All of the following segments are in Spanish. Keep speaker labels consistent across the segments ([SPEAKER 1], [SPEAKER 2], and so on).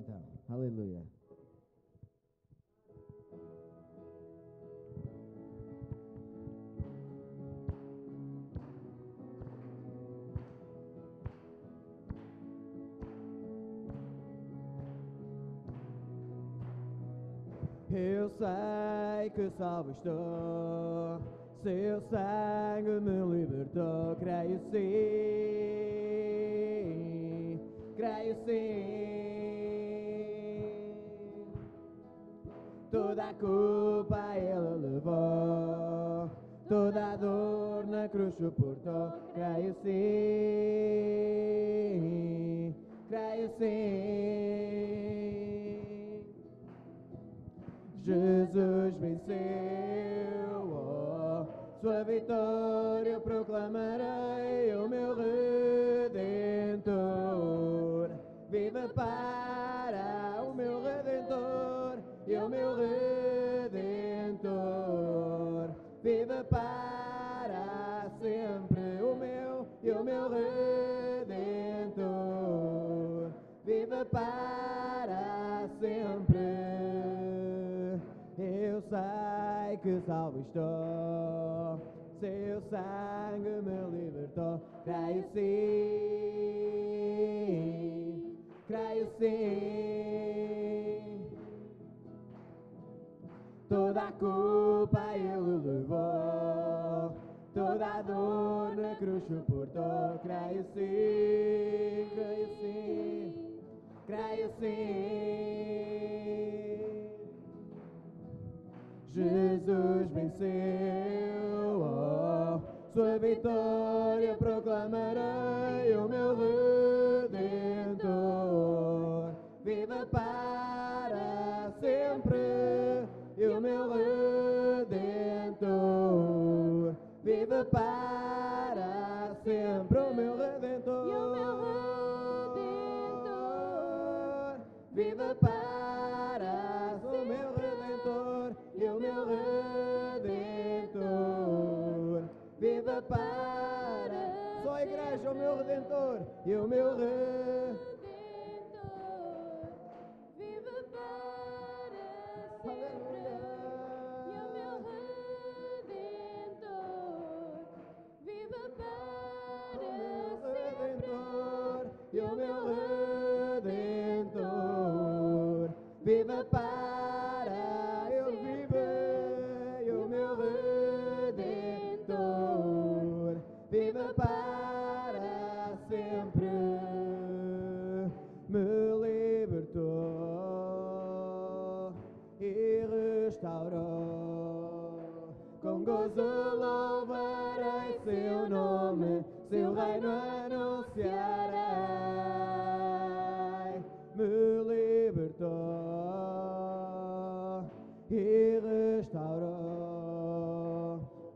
[SPEAKER 1] então. Aleluia. Eu sei que salvo estou, seu sangue me libertou, creio sim, creio sim. Toda a culpa ele levou, toda a dor na cruz suportou, creio sim, creio sim. Jesus venceu, oh, sua vitória proclamarei, o meu Redentor vive para o meu Redentor, e o meu Redentor vive para sempre, o meu e o meu Redentor vive para sempre. Eu sei que salvo estou, seu sangue me libertou, creio sim, creio sim. Toda a culpa ele levou, toda a dor na cruz suportou, creio sim, creio sim, creio sim. Jesus venceu, oh, sua vitória proclamarei, o meu Redentor vive para sempre, e o meu Redentor vive para sempre, o meu Redentor,
[SPEAKER 2] E o meu Redentor
[SPEAKER 1] vive para o meu Redentor, e o meu Redentor vive para só a igreja, o meu Redentor, e o meu
[SPEAKER 2] Redentor vive para sempre. E o meu Redentor vive para sempre.
[SPEAKER 1] E o meu Redentor vive para, ele vive, e o meu Redentor vive para sempre, me libertou e restaurou, com gozo louvarei seu nome, seu reino anunciarei, me libertou e restaurou,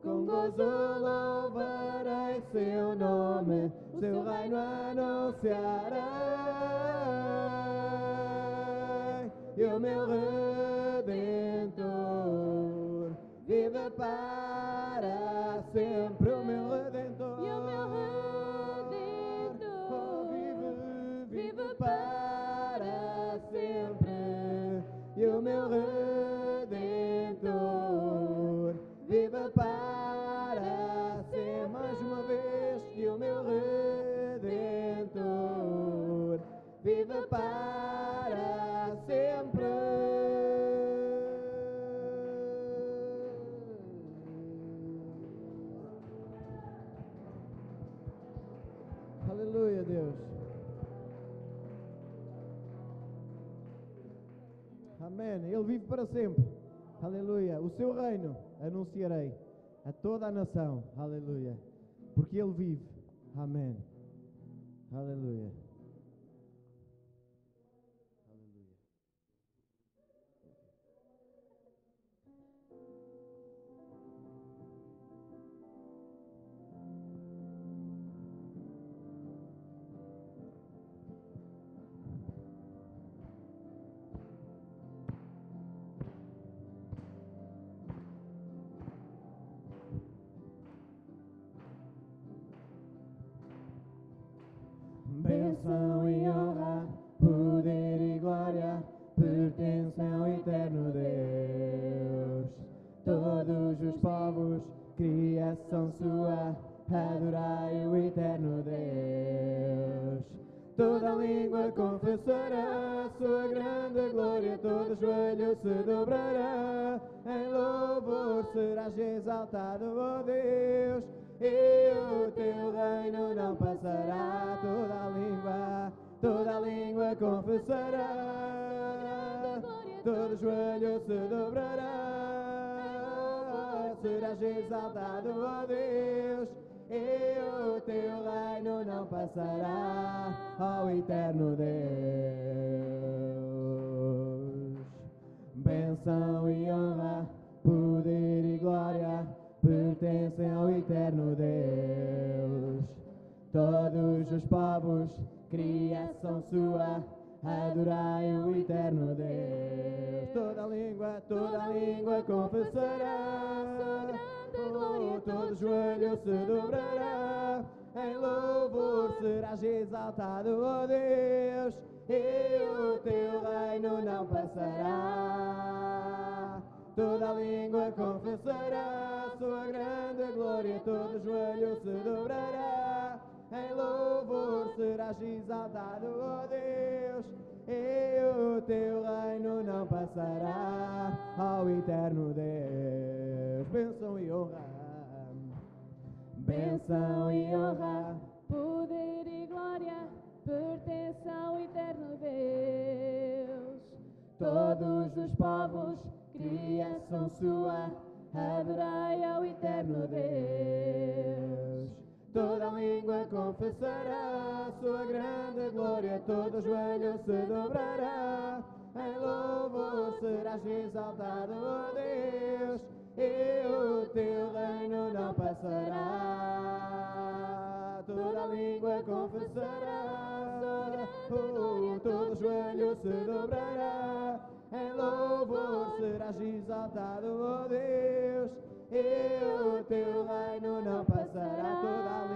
[SPEAKER 1] com gozo louvarei seu nome, seu reino anunciarei, e o meu Redentor vive para sempre, o meu Redentor,
[SPEAKER 2] E o meu Redentor
[SPEAKER 1] vive para sempre, e o meu Redentor vive para sempre, mais uma vez, e o meu Redentor vive para sempre. Aleluia, Deus. Amém. Ele vive para sempre. Aleluia. O seu reino anunciarei a toda a nação. Aleluia. Porque ele vive. Amém. Aleluia. Aleluia. Bênção e honra, poder e glória confessará sua grande glória, todo joelho se dobrará, em louvor serás exaltado, ó Deus, e o teu reino não passará, toda língua confessará, todo joelho se dobrará, serás exaltado, ó Deus, e o teu reino não passará, ó eterno Deus. Bênção e honra, poder e glória pertencem ao eterno Deus. Todos os povos, criação sua, adorai o eterno Deus. Toda língua confessará sua grande glória, todo joelho se dobrará, em louvor serás exaltado, ó Deus, e o teu reino não passará. Toda língua confessará sua grande glória, todo joelho se dobrará, em louvor serás exaltado, ó Deus, e o teu reino não passará, ao eterno Deus. Bênção e honra, bênção e honra,
[SPEAKER 2] poder e glória pertence ao eterno Deus.
[SPEAKER 1] todos os povos, criação sua, adorai ao eterno Deus. Toda língua confessará sua grande glória, todo joelho se dobrará, em louvor serás exaltado, ó Deus, e o teu reino não passará. Toda língua confessará sua grande glória, todo joelho se dobrará, em louvor serás exaltado, ó Deus, e o teu reino não passará.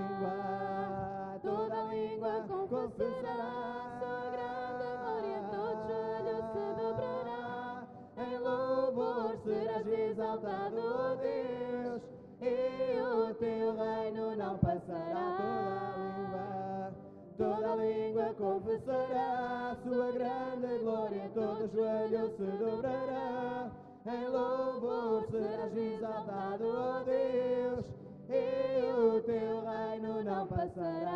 [SPEAKER 1] Toda língua confessará sua grande glória, todo joelho se dobrará, em louvor serás exaltado, ó Deus, e o teu reino não passará. Toda língua confessará sua grande glória, todo joelho se dobrará, em louvor serás exaltado, ó Deus, e o teu reino não passará.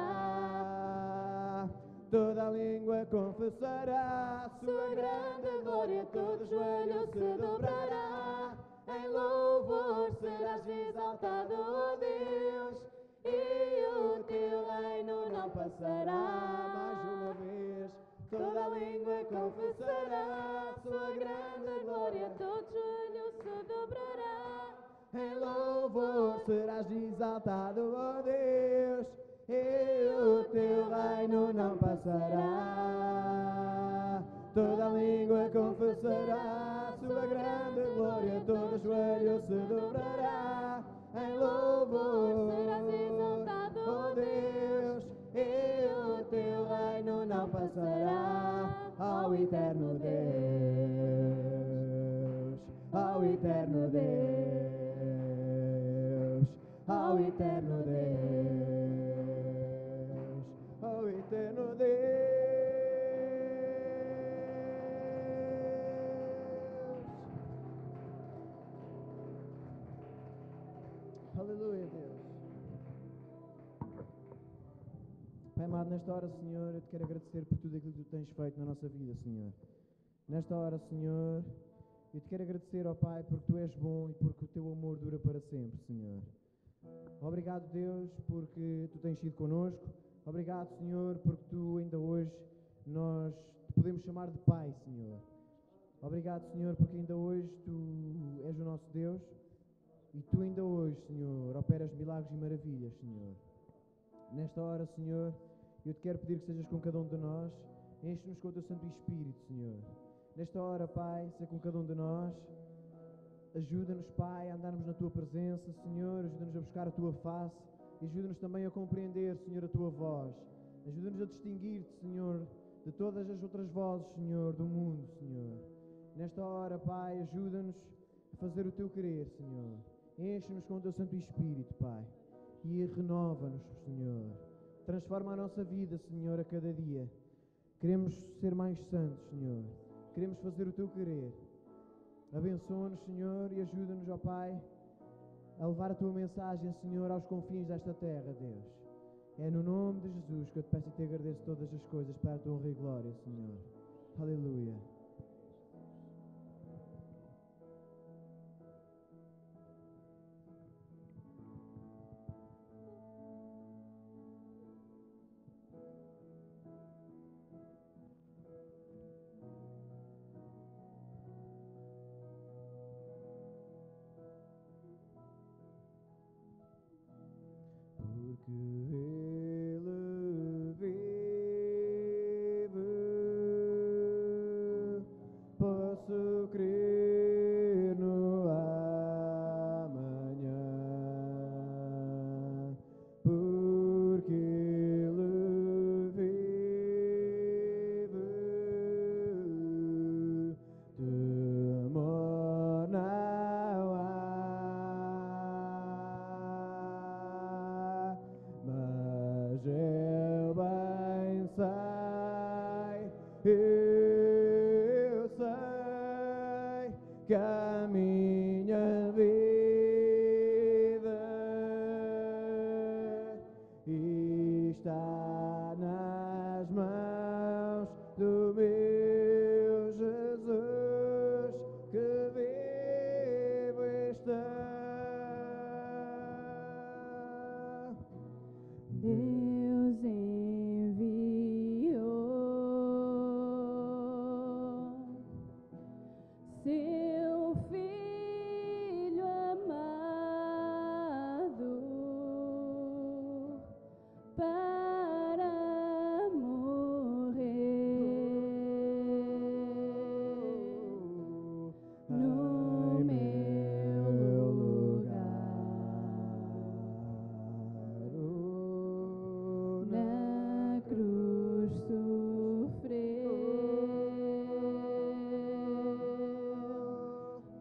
[SPEAKER 1] Toda língua confessará sua grande glória, todo joelho se dobrará, em louvor serás exaltado, ó Deus, e o teu reino não passará. Mais uma vez, toda língua confessará sua grande glória,
[SPEAKER 2] Todo joelho se dobrará,
[SPEAKER 1] em louvor serás exaltado, ó Deus, e o teu reino não passará. Toda língua confessará sua grande glória, todo joelho se dobrará, em louvor
[SPEAKER 2] serás exaltado,
[SPEAKER 1] ó Deus, e o teu reino não passará, ao eterno Deus, ao eterno Deus, ao eterno Deus, ao eterno Deus. Aleluia, Deus. Pai amado, nesta hora, Senhor, eu te quero agradecer por tudo aquilo que tu tens feito na nossa vida, Senhor. Nesta hora, Senhor, eu te quero agradecer, ó Pai, porque tu és bom e porque o teu amor dura para sempre, Senhor. Obrigado, Deus, porque tu tens sido connosco. Obrigado, Senhor, porque tu ainda hoje nós te podemos chamar de Pai, Senhor. Obrigado, Senhor, porque ainda hoje tu és o nosso Deus e tu ainda hoje, Senhor, operas milagres e maravilhas, Senhor. Nesta hora, Senhor, eu te quero pedir que sejas com cada um de nós, enche-nos com o teu Santo Espírito, Senhor. Nesta hora, Pai, seja com cada um de nós, ajuda-nos, Pai, a andarmos na tua presença, Senhor, ajuda-nos a buscar a tua face, e ajuda-nos também a compreender, Senhor, a tua voz. Ajuda-nos a distinguir-te, Senhor, de todas as outras vozes, Senhor, do mundo, Senhor. Nesta hora, Pai, ajuda-nos a fazer o teu querer, Senhor. Enche-nos com o teu Santo Espírito, Pai, e renova-nos, Senhor. Transforma a nossa vida, Senhor, a cada dia. Queremos ser mais santos, Senhor. Queremos fazer o Teu querer. Abençoa-nos, Senhor, e ajuda-nos, ó Pai, a levar a Tua mensagem, Senhor, aos confins desta terra, Deus. É no nome de Jesus que eu te peço e te agradeço todas as coisas para a Tua honra e glória, Senhor. Aleluia. Porque Ele vive, posso crer no amanhã. Porque Ele vive, temor não há. Mas eu bem sei, eu sei que a minha vida está nas mãos do meu Jesus, que vivo está.
[SPEAKER 2] Deus enviou seu Filho amado para morrer no meu lugar. Na cruz sofreu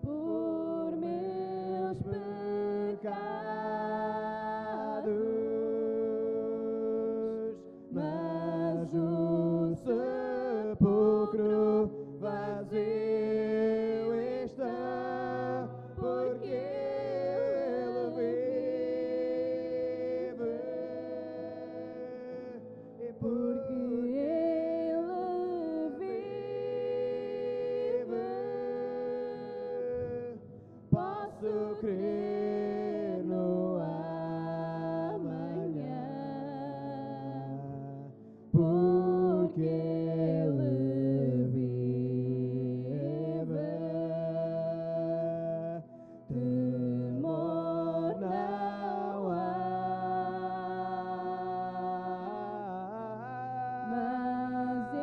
[SPEAKER 2] por meus pecados, mas o sepulcro vazio está, porque Ele vive. E porque Ele vive, posso crer no amanhã. Porque Ele vive, temor não há. Mas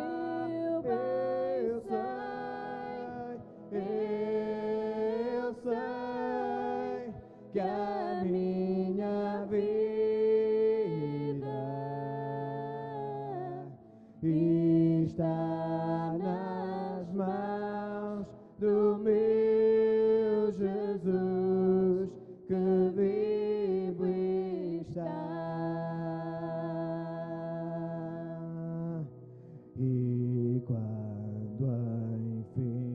[SPEAKER 2] eu sei que a minha vida está nas mãos do meu Jesus, que vivo está. E quando enfim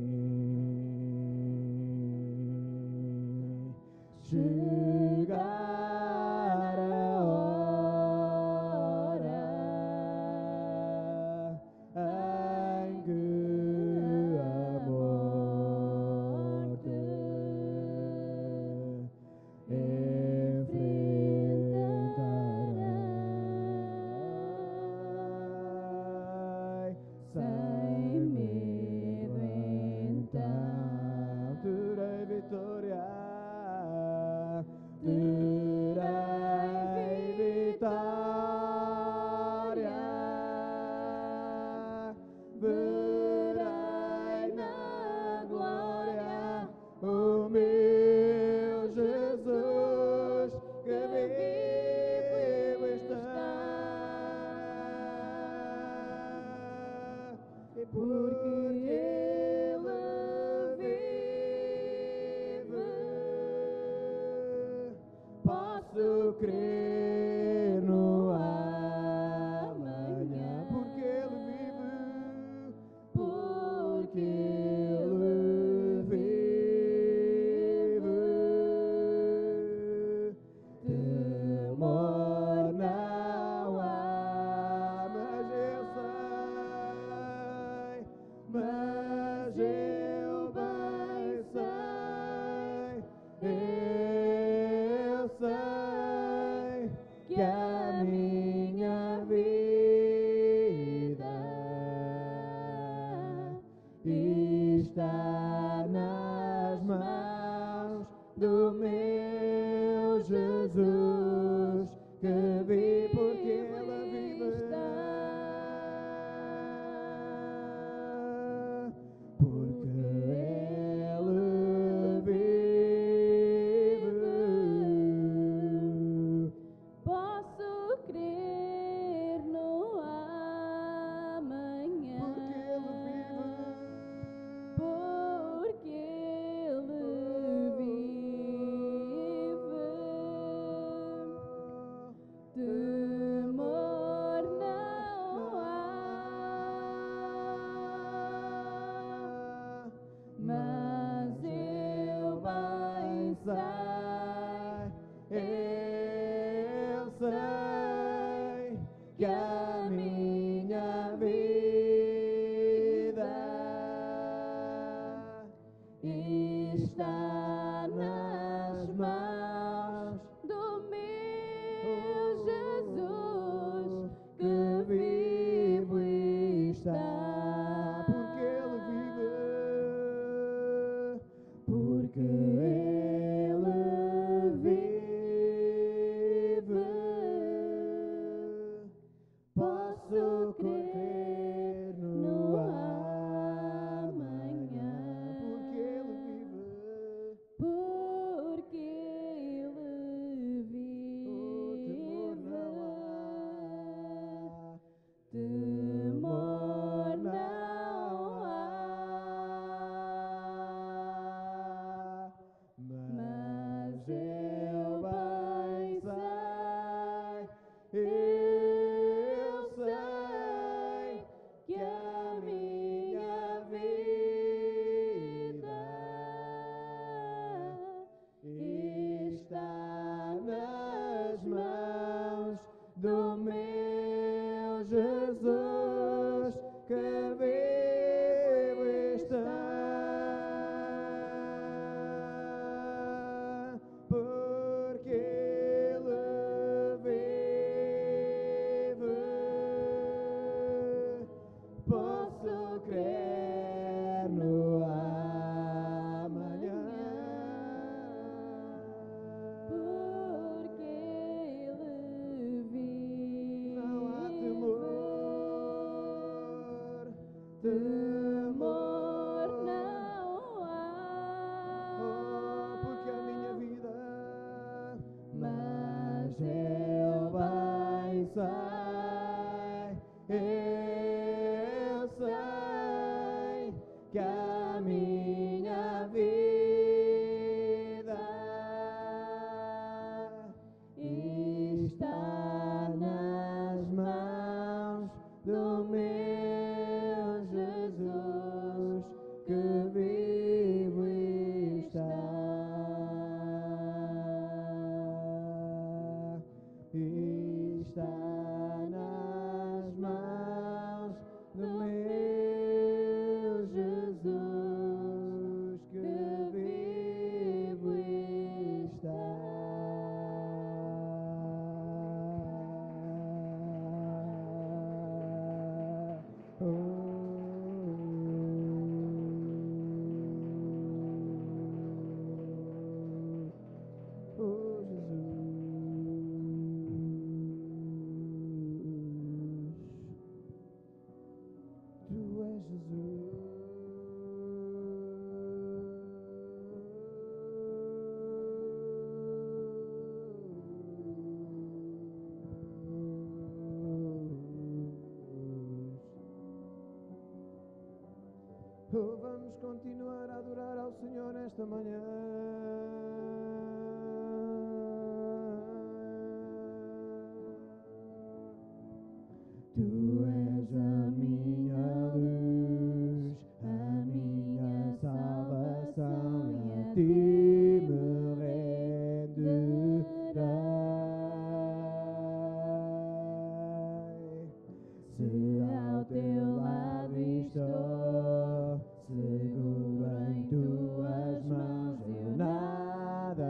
[SPEAKER 2] chegar a hora em que a morte enfrentarei sem medo, então terei vitória, terei vitória, verei na glória o meu Jesus, que vivo está. E porque Ele vive, posso crer no amanhã. Porque Ele vive,
[SPEAKER 1] está nas mãos do meu Jesus, que vive porque Ele vive. Porque Ele vive.
[SPEAKER 2] Posso crer no amanhã.
[SPEAKER 1] Porque Ele vive.
[SPEAKER 2] Temor não há, mas eu bem sei,
[SPEAKER 1] eu sei que a minha vida está nas mãos
[SPEAKER 2] do meu Jesus,
[SPEAKER 1] que vivo está, porque Ele vive, porque Ele vive. Posso crer no amanhã, porque Ele vive.
[SPEAKER 2] porque Ele vive. Temor não há, mas eu bem sei,
[SPEAKER 1] eu sei que a minha vida está nas mãos do meu Jesus, que vivo está, porque Ele vive. Posso crer no amanhã,
[SPEAKER 2] porque Ele vive.
[SPEAKER 1] não há temor,
[SPEAKER 2] Temor não há,
[SPEAKER 1] porque a minha vida,
[SPEAKER 2] mas
[SPEAKER 1] eu bem sei, eu sei que a minha vida está nas mãos do meu Jesus, que vivo está nas mãos do meu Jesus, que vivo está. Oh, Jesus, Tu és Jesus. Oh, vamos continuar a adorar ao Senhor nesta manhã. Tu és a minha luz, a minha salvação, e a ti me renderei. Se ao teu lado estou, seguro em tuas mãos, eu nada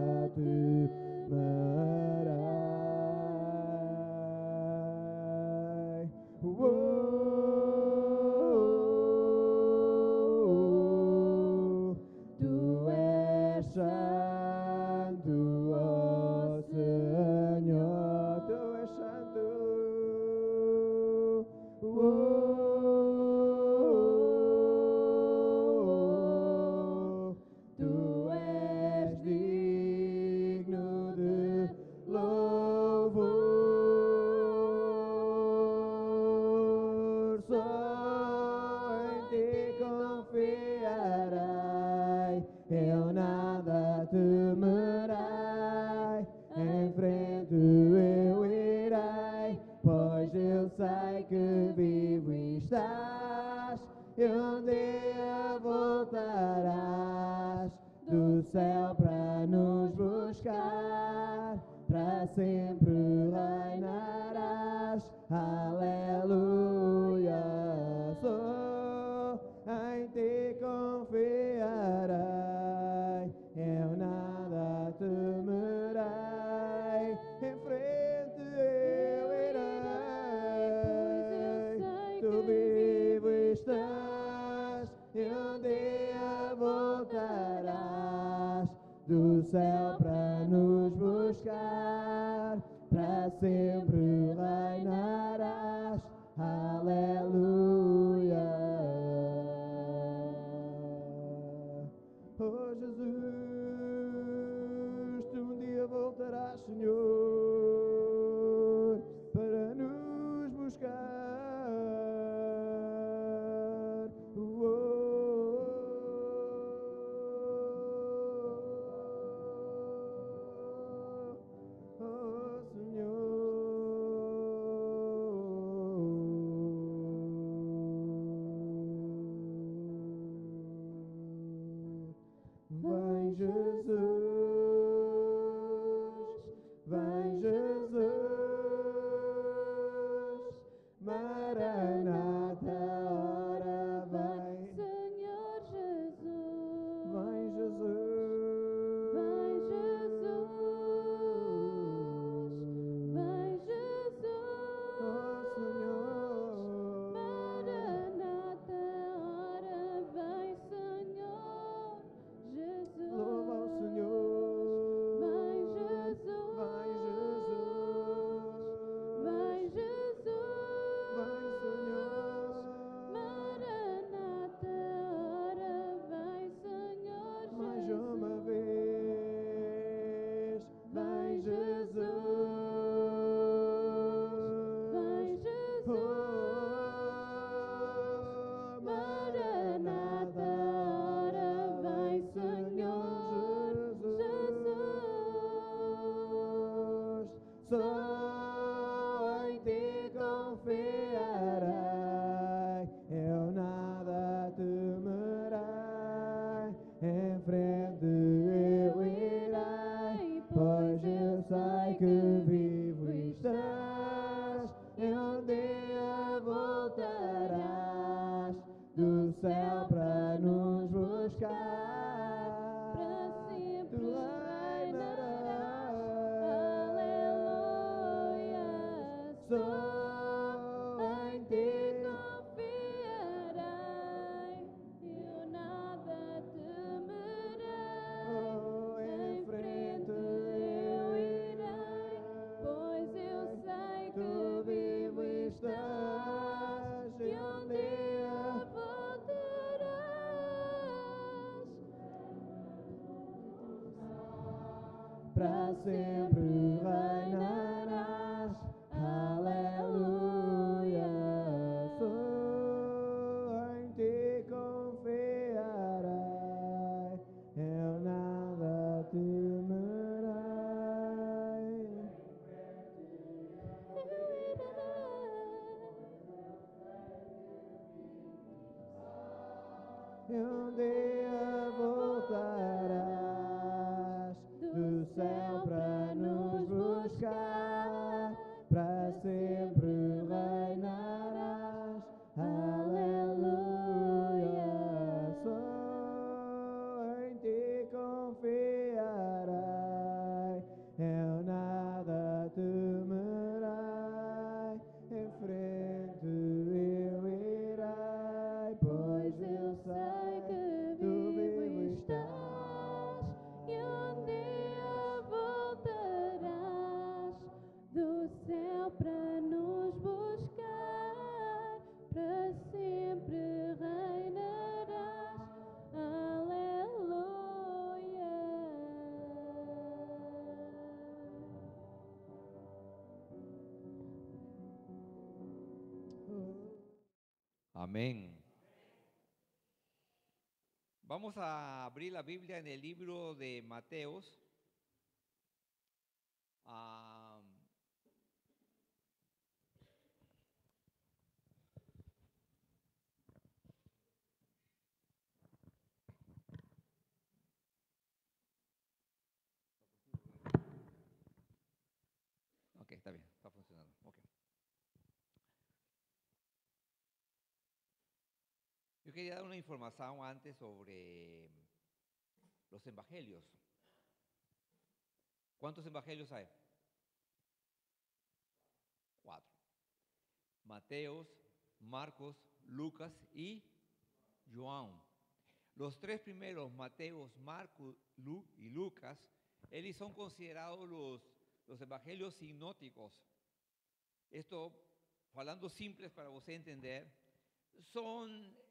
[SPEAKER 1] te confiarei, eu nada temerei, em frente eu irei, tu vivo estás, e um dia voltarás do céu para nos buscar, para sempre reinarás, aleluia. Oh Jesus, tu um dia voltarás, Senhor, para nos buscar. Vem Jesus, Maranata, ora vem,
[SPEAKER 2] Senhor Jesus.
[SPEAKER 1] vem Jesus,
[SPEAKER 2] Vem Jesus. Vem Jesus.
[SPEAKER 1] oh Senhor,
[SPEAKER 2] Maranata, ora vem, Senhor Jesus.
[SPEAKER 1] louva ao Senhor,
[SPEAKER 2] Vem Jesus.
[SPEAKER 1] vem Jesus,
[SPEAKER 2] Vem Jesus.
[SPEAKER 1] vem Senhor,
[SPEAKER 2] Maranata, ora vem, Senhor
[SPEAKER 1] mais
[SPEAKER 2] Jesus.
[SPEAKER 1] uma vez, vem Jesus,
[SPEAKER 2] Vem Jesus.
[SPEAKER 1] oh Maranata, ora vem Senhor Jesus, só em ti confiarei, eu nada temerei, em frente eu irei, pois eu sei que vivo estás, e um dia voltarás do céu para nos buscar,
[SPEAKER 2] Para sempre
[SPEAKER 1] tu
[SPEAKER 2] reinarás.
[SPEAKER 1] reinarás,
[SPEAKER 2] Aleluia.
[SPEAKER 1] só em ti
[SPEAKER 2] Confiarei, eu nada temerei.
[SPEAKER 1] oh,
[SPEAKER 2] Em frente eu irei, pois eu sei que vivo estás, e um dia voltarás.
[SPEAKER 1] para sempre reinarás, aleluia. Só em ti confiarei, eu nada temerei. E um dia voltarás do céu para nos buscar, para sempre reinarás, aleluia. Só em ti confiarei, eu nada temerei, em frente eu irei, pois eu sei que tu vivo estás,
[SPEAKER 2] E um dia voltarás do céu para nos buscar, para sempre reinarás. Aleluia.
[SPEAKER 3] Amén. Vamos a abrir la Biblia en el libro de Mateos. Ok, está bien, está funcionando. Ok. You Yo quería dar una información antes sobre los evangelios. ¿Cuántos evangelios hay? 4. Mateos, Marcos, Lucas y Juan. Los 3 primeros, Mateos, Marcos y Lucas, ellos son considerados los evangelios sinópticos. Esto, hablando simples para usted entender, son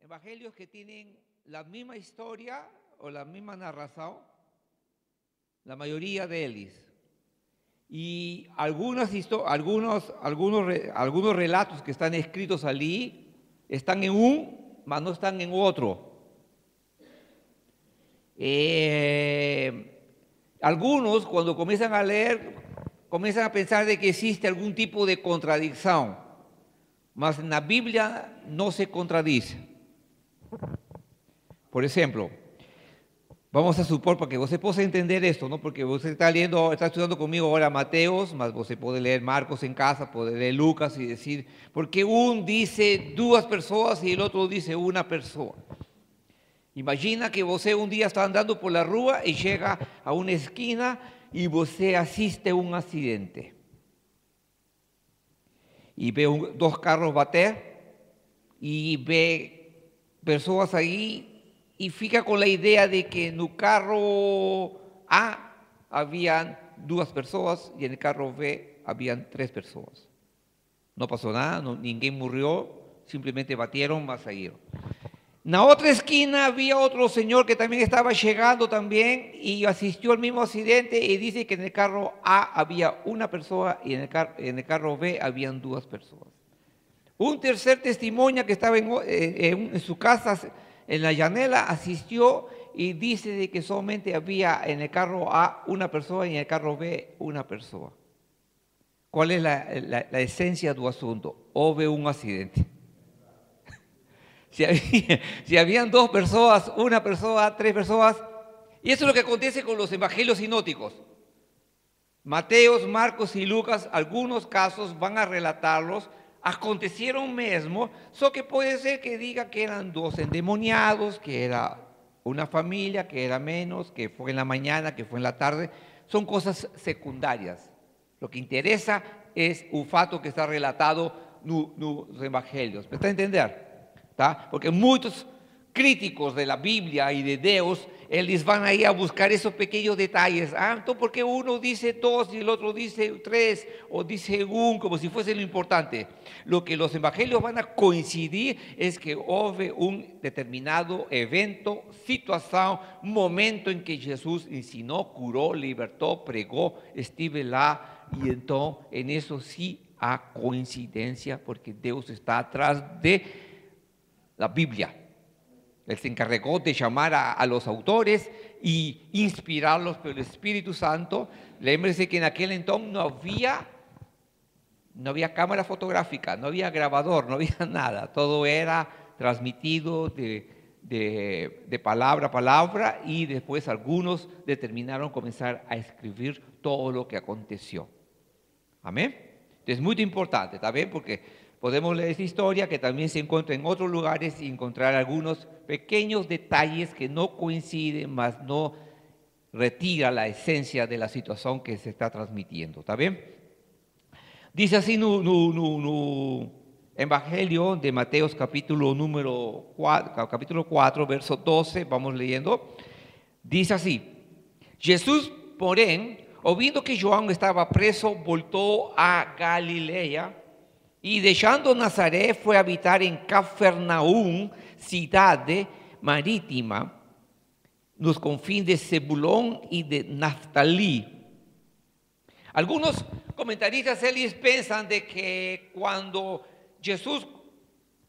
[SPEAKER 3] evangelios que tienen la misma historia o la misma narración, la mayoría de ellos. Y algunos relatos que están escritos allí están en un, mas no están en otro. Algunos, cuando comienzan a leer, comienzan a pensar de que existe algún tipo de contradicción, mas en la Biblia no se contradice. Por ejemplo, vamos a supor, para que usted pueda entender esto, ¿no? Porque usted está estudiando conmigo ahora Mateos, mas usted puede leer Marcos en casa, puede leer Lucas y decir, porque uno dice 2 personas y el otro dice 1 persona. Imagina que usted un día está andando por la rúa y llega a una esquina y usted asiste a un accidente. Y ve 2 carros bater y ve personas ahí y fica con la idea de que en el carro A habían 2 personas y en el carro B habían 3 personas. No pasó nada, ninguém murió, simplemente batieron, mas salieron. En la otra esquina había otro señor que también estaba llegando también y asistió al mismo accidente y dice que en el carro A había 1 persona y en el carro B habían 2 personas. Un tercer testimonio que estaba en su casa en la llanela asistió y dice de que solamente había en el carro A 1 persona y en el carro B 1 persona. ¿Cuál es la esencia del asunto? Hubo un accidente. Si habían 2 personas, 1 persona, 3 personas, y eso es lo que acontece con los evangelios sinópticos. Mateos, Marcos y Lucas, algunos casos van a relatarlos, acontecieron mismo, solo que puede ser que diga que eran 2 endemoniados, que era una familia, que era menos, que fue en la mañana, que fue en la tarde, son cosas secundarias. Lo que interesa es el fato que está relatado en los evangelios. ¿Me está a entender? ¿Tá? Porque muchos críticos de la Biblia y de Dios, ellos van ahí a buscar esos pequeños detalles. Entonces, ¿por qué uno dice 2 y el otro dice 3 o dice 1 como si fuese lo importante? Lo que los evangelios van a coincidir es que hubo un determinado evento, situación, momento en que Jesús enseñó, curó, libertó, pregó, estuvo lá, y entonces en eso sí hay coincidencia porque Dios está atrás de la Biblia. Él se encargó de llamar a los autores y inspirarlos por el Espíritu Santo. Lémbrese que en aquel entonces no había cámara fotográfica, no había grabador, no había nada. Todo era transmitido de palabra a palabra y después algunos determinaron comenzar a escribir todo lo que aconteció. Amén. Entonces es muy importante, ¿está bien? Porque podemos leer esta historia que también se encuentra en otros lugares y encontrar algunos pequeños detalles que no coinciden, mas no retira la esencia de la situación que se está transmitiendo. ¿Está bien? Dice así no Evangelio de Mateos capítulo 4, verso 12, vamos leyendo. Dice así: Jesús, porém, ouvindo que João estaba preso, voltó a Galilea y dejando Nazaret fue a habitar en Cafarnaúm, ciudad marítima, los confines de Zebulón y de Naftalí. Algunos comentaristas ellos piensan de que cuando Jesús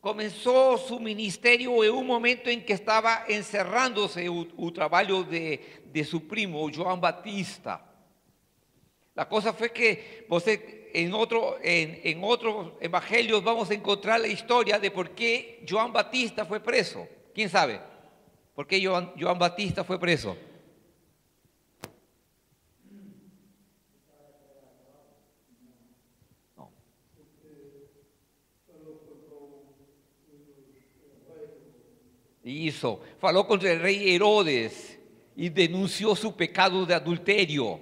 [SPEAKER 3] comenzó su ministerio en un momento en que estaba encerrándose el trabajo de su primo, João Batista. La cosa fue que en otros evangelios vamos a encontrar la historia de por qué João Batista fue preso. ¿Quién sabe? ¿Por qué João Batista fue preso? No. hizo. Faló contra el rey Herodes y denunció su pecado de adulterio.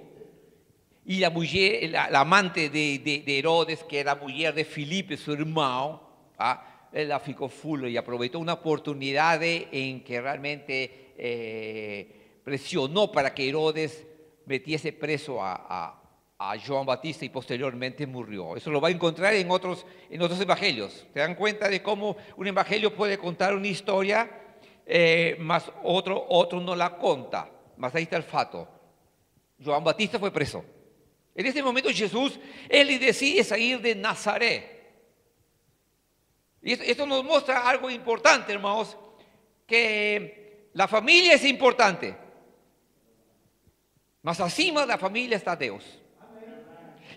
[SPEAKER 3] Y la mujer, la amante de Herodes, que era mujer de Filipe, su hermano, él la ficó full y aprovechó una oportunidad en que realmente presionó para que Herodes metiese preso a Juan Bautista y posteriormente murió. Eso lo va a encontrar en otros evangelios. ¿Se dan cuenta de cómo un evangelio puede contar una historia, más otro no la cuenta? Más ahí está el fato. Juan Bautista fue preso. En ese momento Jesús, él decide salir de Nazaret. Y esto nos muestra algo importante, hermanos, que la familia es importante. Mas acima de la familia está Dios.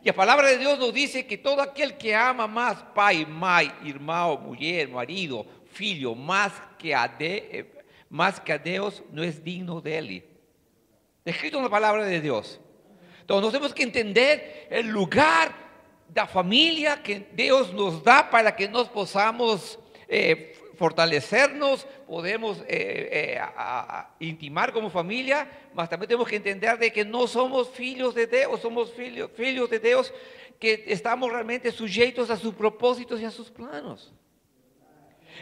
[SPEAKER 3] Y la palabra de Dios nos dice que todo aquel que ama más pai, mãe, hermano, mujer, marido, filho, más que a Dios, no es digno de él. Escrito en la palabra de Dios. Entonces tenemos que entender el lugar de la familia que Dios nos da para que nos podamos fortalecernos, podemos intimar como familia, mas también tenemos que entender de que no somos hijos de Dios, somos hijos de Dios que estamos realmente sujetos a sus propósitos y a sus planos.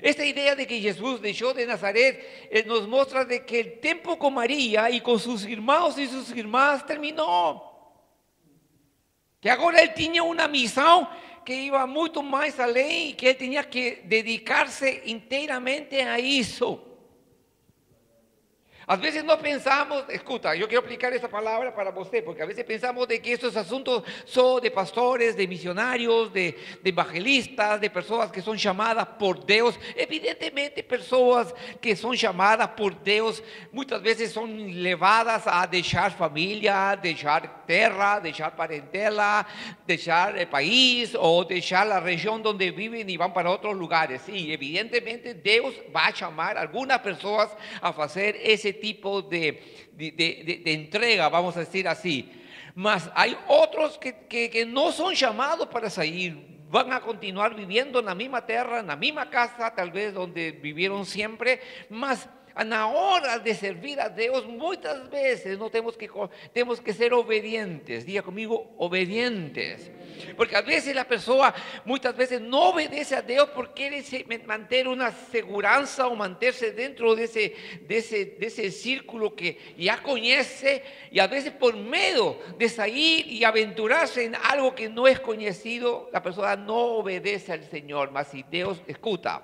[SPEAKER 3] Esta idea de que Jesús dejó de Nazaret nos muestra de que el tiempo con María y con sus hermanos y sus hermanas terminó. Que ahora él tenía una misión que iba mucho más além y que él tenía que dedicarse enteramente a eso. A veces no pensamos, escucha, yo quiero aplicar esta palabra para usted, porque a veces pensamos de que estos asuntos son de pastores, de misionarios, de evangelistas, de personas que son llamadas por Dios. Evidentemente personas que son llamadas por Dios muchas veces son llevadas a dejar familia, dejar tierra, dejar parentela, dejar el país o dejar la región donde viven y van para otros lugares. Sí, evidentemente Dios va a llamar a algunas personas a hacer ese tipo de entrega, vamos a decir así. Mas hay otros que no son llamados para salir, van a continuar viviendo en la misma tierra, en la misma casa, tal vez donde vivieron siempre, mas a la hora de servir a Dios muchas veces no tenemos que ser obedientes. Diga conmigo, obedientes. Porque a veces la persona muchas veces no obedece a Dios porque quiere mantener una seguridad o mantenerse dentro de ese círculo que ya conoce, y a veces por miedo de salir y aventurarse en algo que no es conocido, la persona no obedece al Señor. Mas si Dios escucha,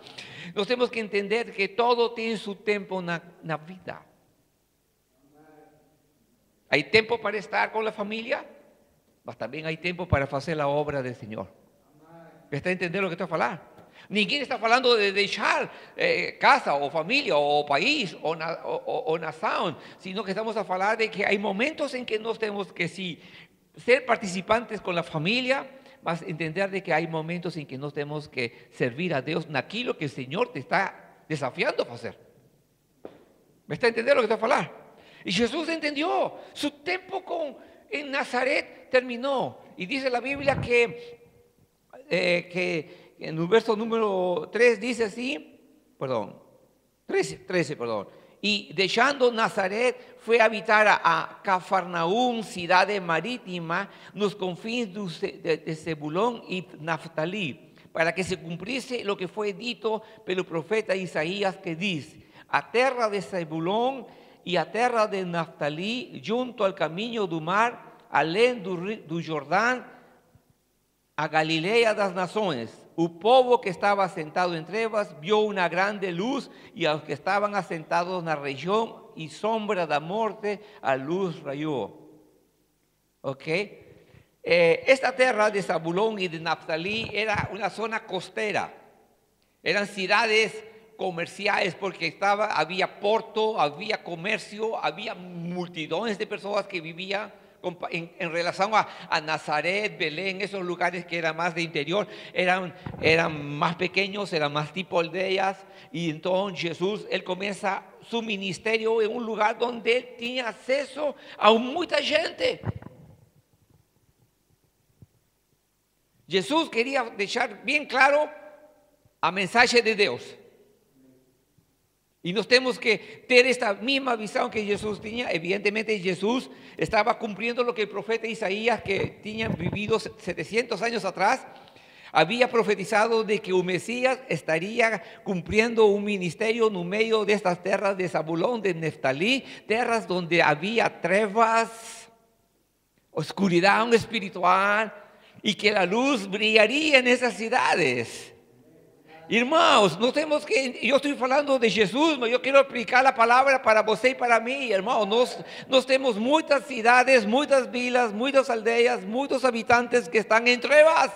[SPEAKER 3] nos tenemos que entender que todo tiene su tiempo en la vida. Hay tiempo para estar con la familia, mas también hay tiempo para hacer la obra del Señor. ¿Está entendiendo lo que estoy hablando? Ninguém está hablando de dejar casa o familia o país o nación, sino que estamos a hablar de que hay momentos en que nos tenemos que sí ser participantes con la familia, mas entender de que hay momentos en que nos tenemos que servir a Dios en aquello que el Señor te está desafiando a hacer. ¿Me está entendiendo lo que estoy hablando? Y Jesús entendió, su tiempo en Nazaret terminó. Y dice la Biblia que en el verso número 3 dice así, 13, y dejando Nazaret fue a habitar a Cafarnaum, ciudad marítima, nos confines de Zebulón y Naftalí, para que se cumpliese lo que fue dicho por el profeta Isaías, que dice: a terra de Zebulón y a terra de Naftalí, junto al camino do mar, além do Jordão, a Galileia das nações. O povo que estaba sentado en trevas vio una grande luz, y a los que estaban asentados en la región y sombra de muerte, a luz rayó. ¿Ok? Esta tierra de Zabulón y de Naftalí era una zona costera. Eran ciudades comerciales porque había puerto, había comercio, había multitudes de personas que vivían en relación a Nazaret, Belén, esos lugares que eran más de interior, eran más pequeños, eran más tipo aldeas. Y entonces Jesús, él comienza su ministerio en un lugar donde él tenía acceso a mucha gente. Jesús quería dejar bien claro a mensaje de Dios. Y nos tenemos que tener esta misma visión que Jesús tenía. Evidentemente Jesús estaba cumpliendo lo que el profeta Isaías, que tenía vivido 700 años atrás, había profetizado de que un Mesías estaría cumpliendo un ministerio en medio de estas tierras de Zabulón, de Neftalí, tierras donde había trevas, oscuridad espiritual, y que la luz brillaría en esas ciudades. Irmãos, nós temos que, eu estou falando de Jesus, mas eu quero aplicar a palavra para você e para mim, irmão. Nós temos muitas cidades, muitas vilas, muitas aldeias, muitos habitantes que estão em trevas.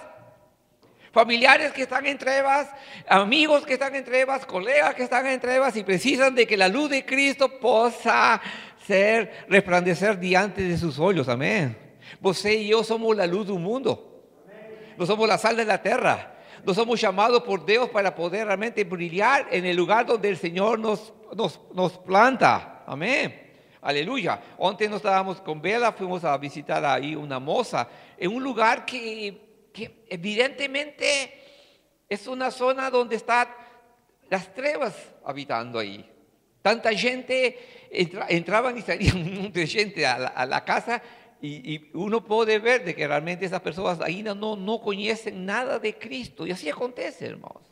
[SPEAKER 3] Familiares que están en trevas, amigos que están en trevas, colegas que están en trevas y precisan de que la luz de Cristo possa ser resplandecer diante de sus olhos. Amén. Você y yo somos la luz del mundo. No somos la sal de la tierra. No somos llamados por Dios para poder realmente brillar en el lugar donde el Señor nos planta. Amén. Aleluya. Ontem nos estábamos con Bela, fuimos a visitar ahí una moza en un lugar que evidentemente es una zona donde están las trevas habitando ahí. Tanta gente, entraban y salían mucha gente a la casa y uno puede ver de que realmente esas personas ahí no conocen nada de Cristo. Y así acontece, hermanos.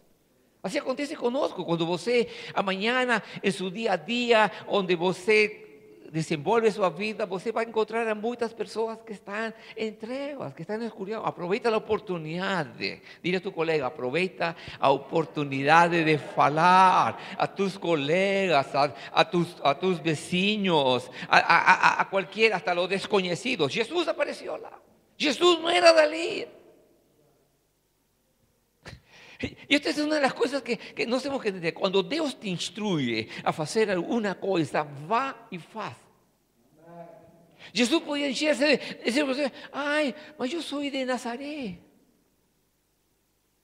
[SPEAKER 3] Así acontece conosco, quando você, amanhã, em seu dia a dia, onde você desenvolve sua vida, você vai encontrar muitas pessoas que estão em trevas, que estão em escuridão. Aproveita a oportunidade. Dile a tu colega, aproveita a oportunidade de falar a tus colegas, a tus vecinos, a cualquiera, hasta los desconhecidos. Jesús apareció lá. Jesús no era dali. Y esta es una de las cosas que no tenemos que entender. Cuando Dios te instruye a hacer alguna cosa, va y faz. Jesús podía decir, ay, mas yo soy de Nazaret.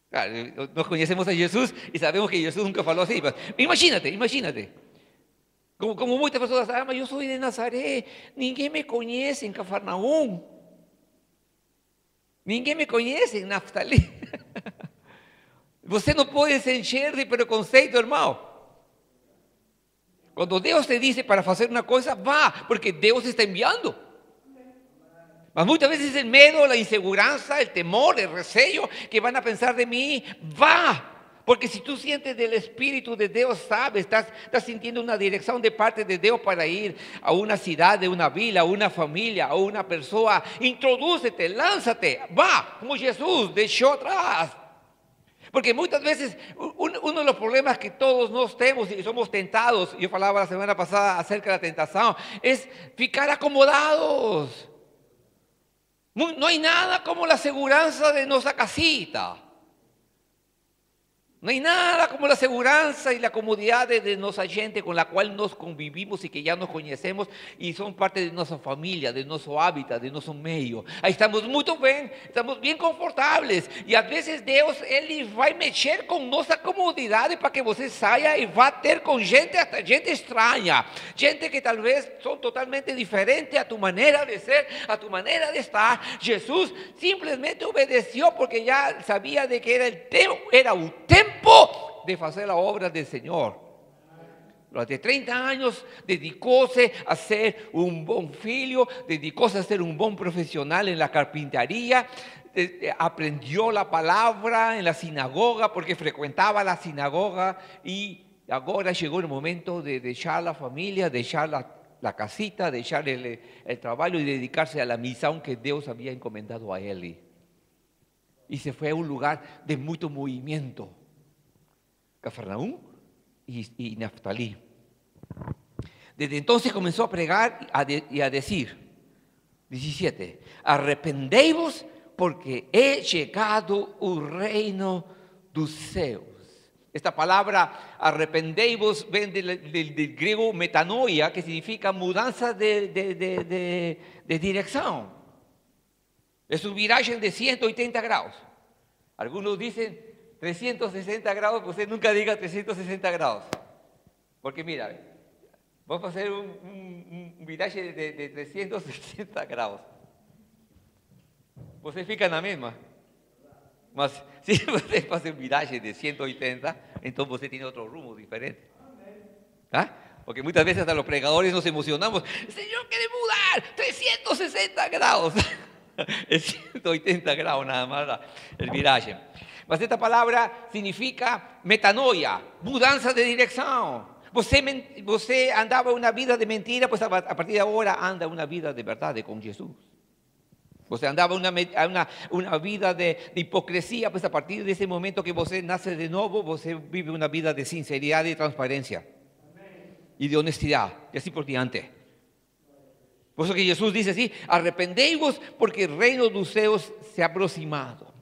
[SPEAKER 3] Claro, nos conocemos a Jesús y sabemos que Jesús nunca faló así. Imagínate. Como muchas personas saben, mas yo soy de Nazaret. Ninguém me conoce en Cafarnaum. Ninguém me conoce en Naftalí. Você não pode se encher de preconceito, irmão. Quando Deus te diz para fazer uma coisa, vá, porque Deus está enviando. Mas muitas vezes o medo, a insegurança, o temor, o receio que vão pensar de mim, vá. Porque si tú sientes del Espíritu de Dios, sabes, estás sintiendo una dirección de parte de Dios para ir a una ciudad, a una vila, a una familia, a una persona, introdúcete, lánzate, va, como Jesús dejó atrás. Porque muchas veces uno de los problemas que todos nos tenemos y somos tentados, yo hablaba la semana pasada acerca de la tentación, es ficar acomodados. No hay nada como la seguridad de nuestra casita. No hay nada como la seguridad y la comodidad de nuestra gente con la cual nos convivimos y que ya nos conocemos y son parte de nuestra familia, de nuestro hábitat, de nuestro medio. Ahí estamos muy bien, estamos bien confortables. Y a veces Dios, Él va a mexer con nuestra comodidad para que você saia y va a ter con gente, hasta gente extraña. Gente que tal vez son totalmente diferentes a tu manera de ser, a tu manera de estar. Jesús simplemente obedeció porque ya sabía de que era un tiempo de hacer la obra del Señor. Durante 30 años dedicóse a ser un buen filho, dedicóse a ser un buen profesional en la carpintería, aprendió la palabra en la sinagoga porque frecuentaba la sinagoga y ahora llegó el momento de dejar la familia, dejar la casita, dejar el trabajo y dedicarse a la misión que Dios había encomendado a él. Y se fue a un lugar de mucho movimiento. Cafarnaum y Naftalí. Desde entonces comenzó a pregar y a decir, 17, arrependei-vos porque he llegado el reino dos céus. Esta palabra arrependei-vos viene del griego metanoia, que significa mudanza de dirección. Es un viraje de 180 grados. Algunos dicen 360 grados, pues usted nunca diga 360 grados. Porque mira, vamos a hacer un viraje de 360 grados. Você fica na mesma. Mas se você fazer um viraje de 180, então você tem outro rumo diferente. ¿Ah? Porque muchas veces hasta los predicadores nos emocionamos. El Señor quiere mudar 360 grados. Es 180 grados nada más el viraje. Mas esta palabra significa metanoia, mudanza de dirección. Você andava una vida de mentira, pues a partir de ahora anda una vida de verdad con Jesús. Você andava una vida de hipocresía, pues a partir de ese momento que você nace de nuevo, você vive una vida de sinceridad y transparencia. Y de honestidad, y así por diante. Por eso que Jesús dice así: arrependei-vos porque el reino de los cielos se ha aproximado.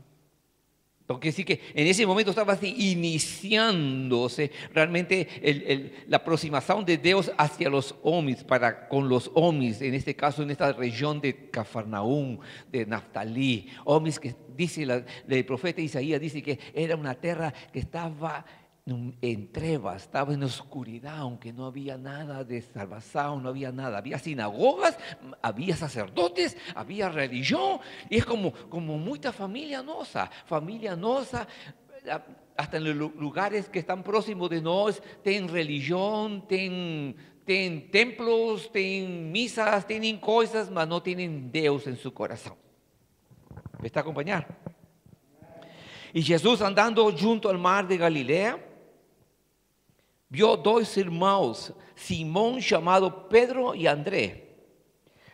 [SPEAKER 3] Entonces sí que en ese momento estaba así iniciándose realmente la aproximación de Dios hacia los hombres, con los hombres, en este caso en esta región de Cafarnaúm, de Naftalí, hombres que dice el profeta Isaías, dice que era una tierra que estaba en trevas, estaba en oscuridad, aunque no había nada de salvación, no había nada. Había sinagogas, había sacerdotes, había religión, y es como mucha familia nosa, hasta en los lugares que están próximos de nosotros, tienen religión, tienen templos, tienen misas, tienen cosas, mas no tienen Dios en su corazón. ¿Me está acompañando? Y Jesús andando junto al mar de Galilea, vio dos irmãos, Simón llamado Pedro y Andrés,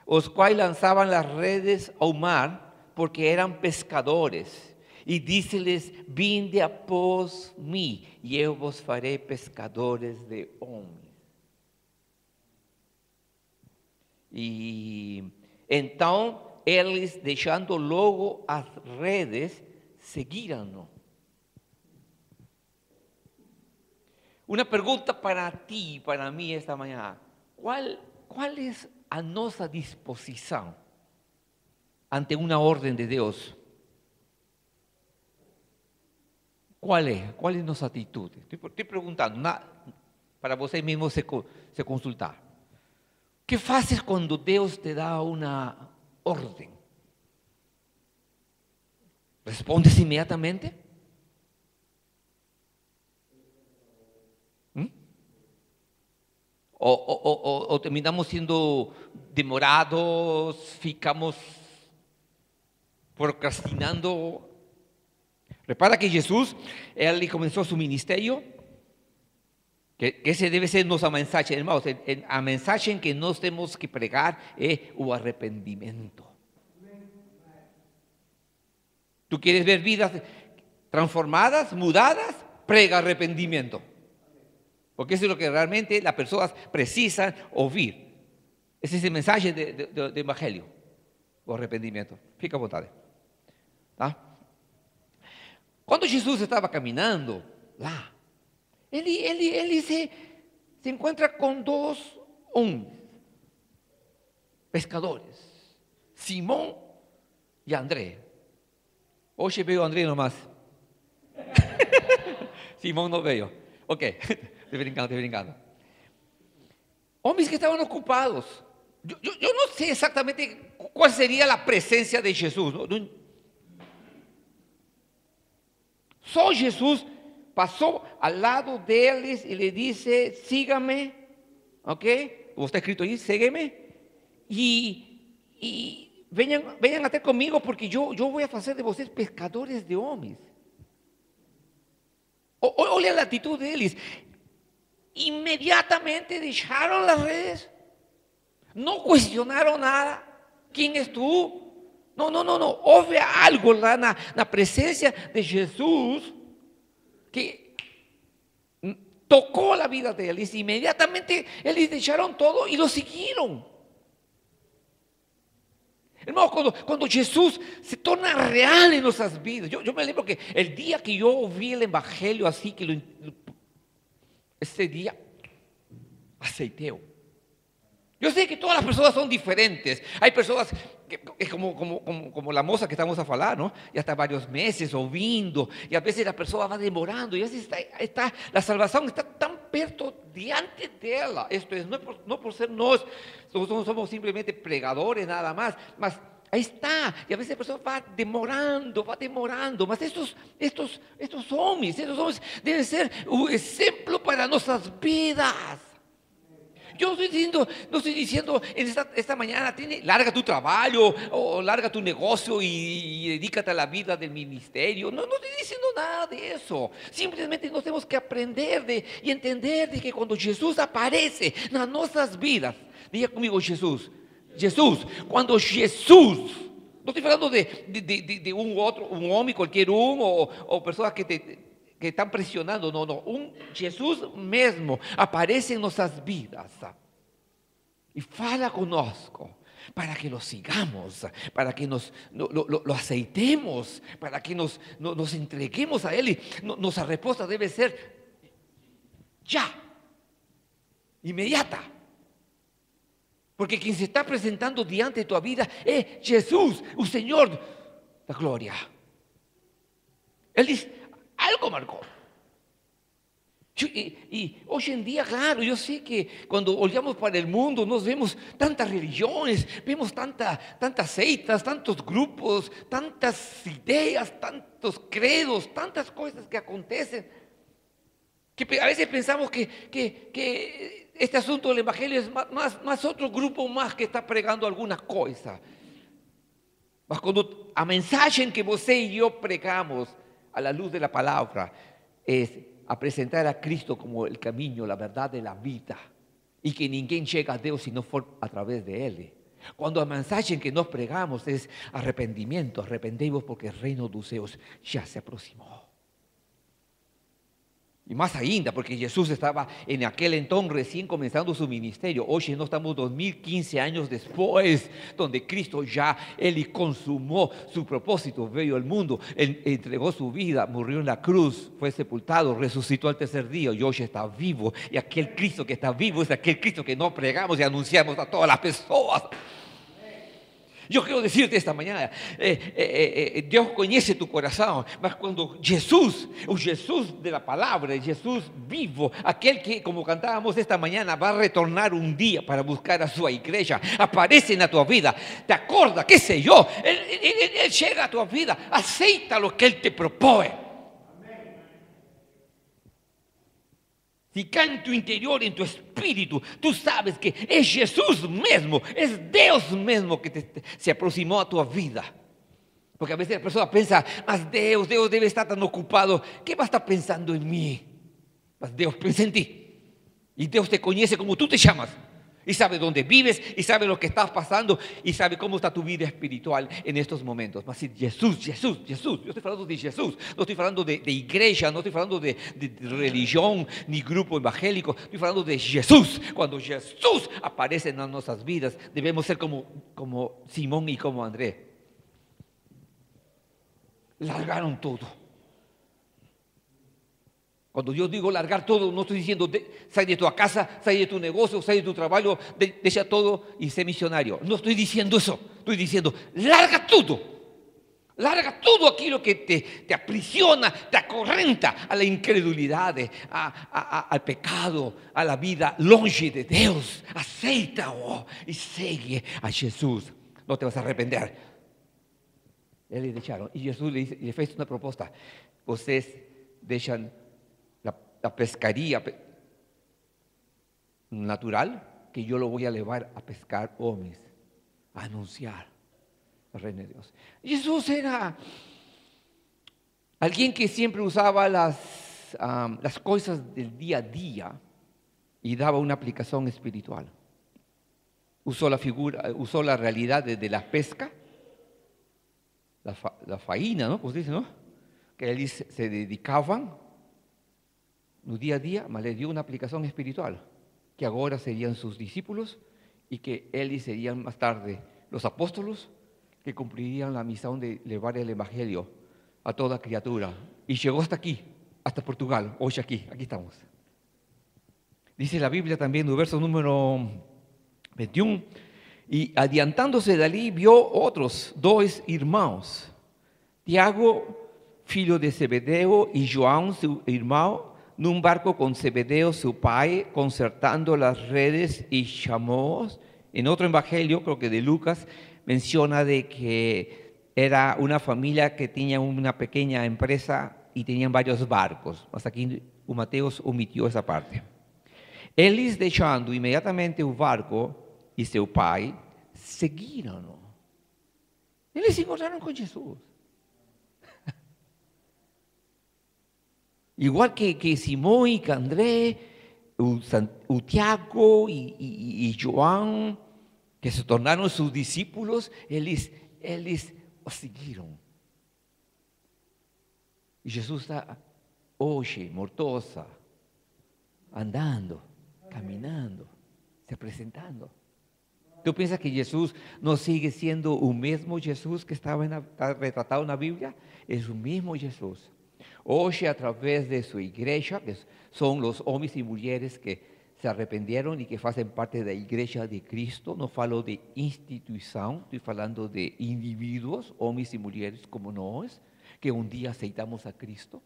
[SPEAKER 3] los cuales lanzaban las redes al mar porque eran pescadores. Y díceles: vinde após mí, y yo vos faré pescadores de hombres. Y entonces ellos, dejando luego as redes, seguiram-no. Una pregunta para ti y para mí esta mañana: ¿cuál es a nuestra disposición ante una orden de Dios? ¿Cuál es nuestra actitud? Estoy preguntando, para vosotros mismos se consultar. ¿Qué haces cuando Dios te da una orden? ¿Respondes inmediatamente? O terminamos siendo demorados, ficamos procrastinando. Repara que Jesús, él comenzó su ministerio, que ese debe ser nuestro mensaje, hermanos. El mensaje en que nos tenemos que pregar es el arrepentimiento. ¿Tú quieres ver vidas transformadas, mudadas? Prega arrepentimiento. Porque eso es lo que realmente las personas precisan oír. Ese es el mensaje del Evangelio, o arrepentimiento. Fica a vontade. ¿Ah? Cuando Jesús estaba caminando lá, ele se encuentra con dos hombres, pescadores, Simón y Andrés. Hoy veo a Andrés nomás. Simón no veo. Ok, estoy brincando. Hombres que estaban ocupados. Yo no sé exactamente cuál sería la presencia de Jesús. Só Jesús pasó al lado de ellos y le dice: sígame, ¿ok? Como está escrito ahí, sígueme. Y vengan até conmigo porque yo voy a hacer de ustedes pescadores de hombres. Olha la actitud de ellos. Inmediatamente dejaron las redes. No cuestionaron nada. ¿Quién es tú? No. Houve algo lá na presencia de Jesús que tocó la vida de ellos. Inmediatamente ellos dejaron todo y lo siguieron. Hermano, cuando Jesús se torna real en nuestras vidas. Yo me lembro que el día que yo oí el Evangelio así, ese día aceiteo. Yo sé que todas las personas son diferentes. Hay personas que es como la moza que estamos a hablar, ¿no? Y hasta varios meses ouvindo, y a veces la persona va demorando, y a veces la salvación está tan perto diante dela. Esto es, no por ser no somos simplemente pregadores nada más, mas ahí está. Y a veces la persona va demorando, mas estos hombres deben ser un ejemplo para nuestras vidas. Yo no estoy diciendo en esta mañana, larga tu trabajo o larga tu negocio y dedícate a la vida del ministerio. No estoy diciendo nada de eso. Simplemente nos tenemos que aprender y entender de que cuando Jesús aparece en nuestras vidas, diga conmigo Jesús, cuando Jesús, no estoy hablando de un hombre, cualquier o personas que están presionando, no, un Jesús mismo aparece en nuestras vidas y fala conosco para que lo sigamos, para que lo aceitemos, para que nos entreguemos a Él. Y nuestra respuesta debe ser ya, inmediata. Porque quien se está presentando diante de tu vida es Jesús, un Señor, la gloria. Él dice, algo marcó. Y hoy en día, claro, yo sé que cuando olhamos para el mundo nos vemos tantas religiones, vemos tantas seitas, tantos grupos, tantas ideas, tantos credos, tantas cosas que acontecen, que a veces pensamos que este asunto del evangelio es más otro grupo más que está pregando alguna cosa. Mas cuando a mensaje que você y yo pregamos a la luz de la palabra es a presentar a Cristo como el camino, la verdad de la vida, y que ninguém llega a Dios si no for a través de Él. Cuando el mensaje que nos pregamos es arrepentimiento, arrependemos porque el reino de los cielos ya se aproximó. Y más ainda, porque Jesús estaba en aquel entonces recién comenzando su ministerio. Hoy no estamos 2015 años después, donde Cristo ya, Él consumó su propósito, vino al mundo, Él entregó su vida, murió en la cruz, fue sepultado, resucitó al tercer día y hoy está vivo. Y aquel Cristo que está vivo es aquel Cristo que nos pregamos y anunciamos a todas las personas. Yo quiero decirte esta mañana, Dios conoce tu corazón, mas cuando Jesús, el Jesús de la palabra, el Jesús vivo, aquel que, como cantábamos esta mañana, va a retornar un día para buscar a su iglesia, aparece en tu vida, te acorda, qué sé yo, Él llega a tu vida, aceita lo que Él te propone. Si cae en tu interior, en tu espíritu, tú sabes que es Jesús mismo, es Dios mismo que se aproximó a tu vida. Porque a veces la persona piensa, mas Dios debe estar tan ocupado, ¿qué va a estar pensando en mí? Mas Dios piensa en ti. Y Dios te conoce como tú te llamas. Y sabe dónde vives, y sabe lo que estás pasando, y sabe cómo está tu vida espiritual en estos momentos. Mas si Jesús, yo estoy hablando de Jesús, no estoy hablando de iglesia, no estoy hablando de religión, ni grupo evangélico, estoy hablando de Jesús. Cuando Jesús aparece en nuestras vidas, debemos ser como Simón y como Andrés. Largaron todo. Cuando yo digo largar todo, no estoy diciendo sal de tu casa, sal de tu negocio, sal de tu trabajo, deja todo y sé misionario. No estoy diciendo eso. Estoy diciendo, larga todo. Larga todo aquello que te aprisiona, te acorrenta a la incredulidad, al pecado, a la vida longe de Dios. Aceita y sigue a Jesús. No te vas a arrepender. Él le dejaron. Y Jesús le hizo una propuesta. Ustedes dejan la pescaría natural, que yo lo voy a llevar a pescar hombres, a anunciar el reino de Dios. Jesús era alguien que siempre usaba las cosas del día a día y daba una aplicación espiritual. Usó la realidad de la pesca, la faena, ¿no? Pues dice, ¿no? Que ellos se dedicaban no día a día, mas le dio una aplicación espiritual, que ahora serían sus discípulos y que ellos serían más tarde los apóstolos que cumplirían la misión de llevar el evangelio a toda criatura. Y llegó hasta aquí, hasta Portugal, hoy aquí estamos. Dice la Biblia también en el verso número 21, y adiantándose de allí vio otros dos hermanos, Tiago, filho de Zebedeo, y João, su hermano, num barco con Zebedeo, su pai, concertando las redes, y llamó. En otro evangelio, creo que de Lucas, menciona de que era una familia que tenía una pequeña empresa y tenían varios barcos. Hasta aquí Mateo omitió esa parte. Eles, deixando imediatamente o barco e seu pai, seguiram-no. Eles se encontraram com Jesus. Igual que Simão e que André, o Tiago e João, que se tornaram seus discípulos, eles o seguiram. E Jesus está hoje, mortosa, andando, caminhando, se apresentando. ¿Tú piensas que Jesús no sigue siendo o mesmo Jesus que estava retratado na Bíblia? É o mesmo Jesus. Hoje, através de sua igreja, que são os homens e mulheres que se arrependeram e que fazem parte da igreja de Cristo, não falo de instituição, estou falando de indivíduos, homens e mulheres como nós, que um dia aceitamos a Cristo,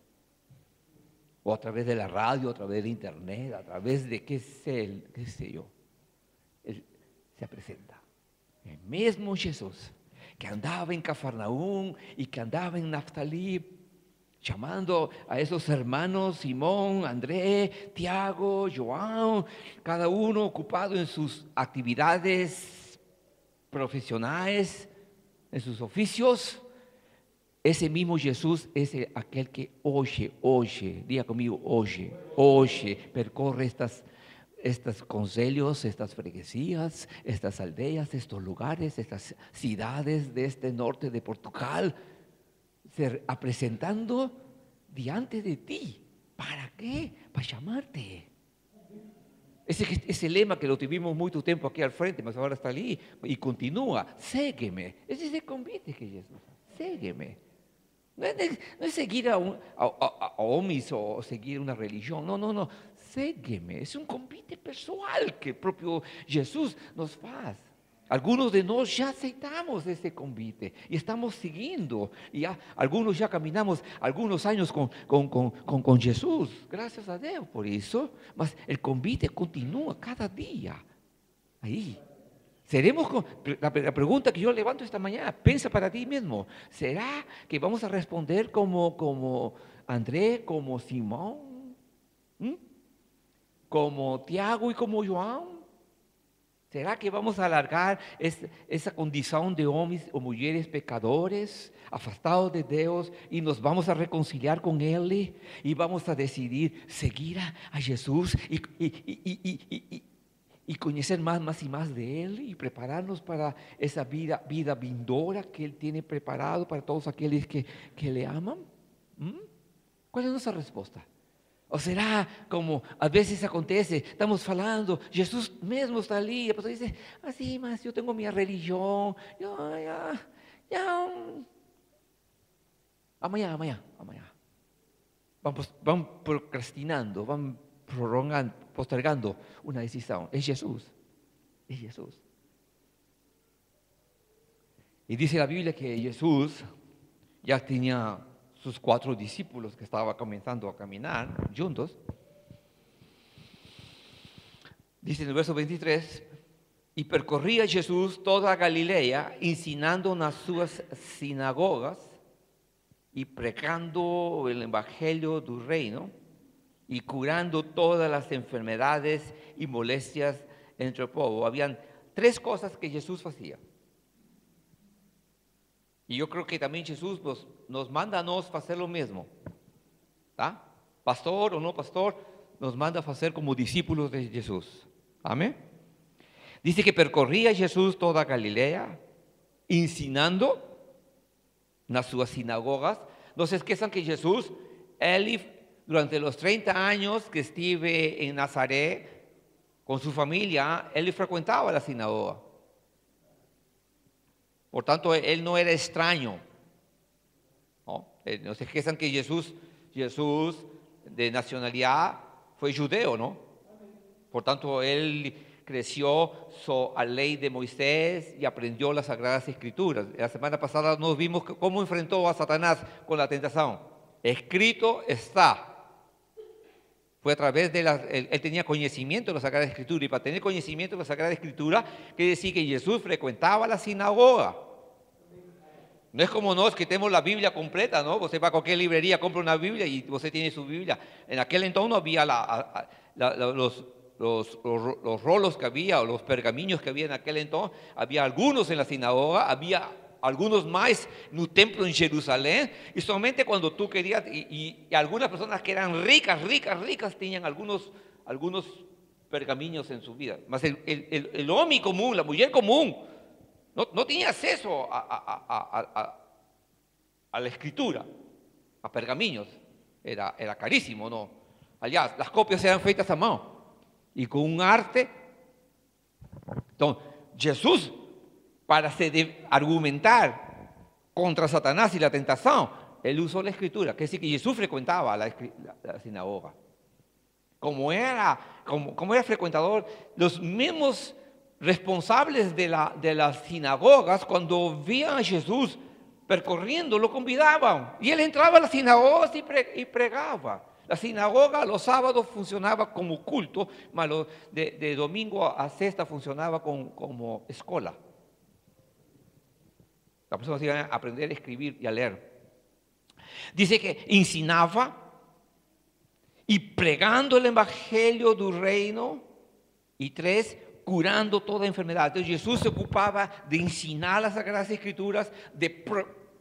[SPEAKER 3] ou através da rádio, através da internet, através de que sei eu. Ele se apresenta. É mesmo Jesus, que andava em Cafarnaum e que andava em Naftali, chamando a esos hermanos Simón, André, Tiago, João, cada uno ocupado en sus actividades profesionales, en sus oficios. Ese mismo Jesús es aquel que hoy, diga conmigo, hoy percorre estos concelhos, estas freguesias, estas aldeas, estos lugares, estas ciudades de este norte de Portugal, presentando diante de ti. ¿Para qué? Para llamarte. Ese lema que lo tuvimos mucho tiempo aquí al frente, mas ahora está allí y continúa. Ségueme. Ese es el convite que Jesús hace. Ségueme. No es seguir a hombres o seguir una religión. No. Ségueme. Es un convite personal que el propio Jesús nos hace. Algunos de nós já aceitamos esse convite e estamos seguindo. E alguns já caminhamos alguns anos com Jesus, graças a Deus por isso. Mas o convite continua cada dia. Aí. Seremos, a pergunta que eu levanto esta manhã, pensa para ti mesmo. ¿Será que vamos a responder como André, como Simão? Como Tiago e como João? ¿Será que vamos a alargar esa condición de hombres o mujeres pecadores, afastados de Dios, y nos vamos a reconciliar con Él y vamos a decidir seguir a Jesús y conocer más y más de Él y prepararnos para esa vida vindoura que Él tiene preparado para todos aquellos que le aman? ¿Cuál es nuestra respuesta? ¿O será como a veces acontece, estamos falando, Jesús mesmo está ali, a pessoa diz, assim, mas eu tenho minha religião, amanhã. Vamos procrastinando, vamos postergando uma decisão. É Jesus. E diz a Bíblia que Jesus já tinha sus 4 discípulos que estaban comenzando a caminar juntos. Dice en el verso 23, y percorría Jesús toda Galilea, ensinando nas suas sinagogas y pregando el evangelio del reino y curando todas las enfermedades y molestias entre el pueblo. Habían 3 cosas que Jesús hacía. E eu creio que também Jesus nos manda a nós fazer o mesmo. Tá? Pastor ou não pastor, nos manda fazer como discípulos de Jesus. Amém? Diz que percorria Jesus toda a Galileia, ensinando nas suas sinagogas. Não se esqueçam que Jesus, ele, durante os 30 anos que estive em Nazaré, com sua família, ele frequentava a sinagoga. Por tanto, él no era extraño. No se esqueçam que Jesús de nacionalidad fue judeo, ¿no? Por tanto, él creció a ley de Moisés y aprendió las Sagradas Escrituras. La semana pasada nos vimos cómo enfrentó a Satanás con la tentación. Escrito está. Fue a través él tenía conocimiento de la Sagrada Escritura, y para tener conocimiento de la Sagrada Escritura, quiere decir que Jesús frecuentaba la sinagoga. No es como nosotros que tenemos la Biblia completa, ¿no? Usted va a cualquier librería, compra una Biblia y usted tiene su Biblia. En aquel entonces no había los los rolos que había, o los pergaminos que había en aquel entonces, había algunos en la sinagoga, había algunos más en un templo en Jerusalén, y solamente cuando tú querías, y algunas personas que eran ricas, tenían algunos pergaminos en su vida. Mas el hombre común, la mujer común, no tenía acceso a la escritura, a pergaminos. Era carísimo, ¿no? Allá las copias eran feitas a mano y con un arte. Entonces, Jesús, para argumentar contra Satanás y la tentación, él usó la escritura, que es decir, que Jesús frecuentaba la sinagoga. Como era frecuentador, los mismos responsables de las sinagogas, cuando veían a Jesús percorriendo, lo convidaban. Y él entraba a las sinagogas y pregaba. La sinagoga los sábados funcionaba como culto, mas de domingo a sexta funcionaba como escuela. Las personas iban a aprender a escribir y a leer. Dice que ensinaba y pregando el evangelio del reino, y 3, curando toda enfermedad. Entonces Jesús se ocupaba de ensinar las Sagradas Escrituras, de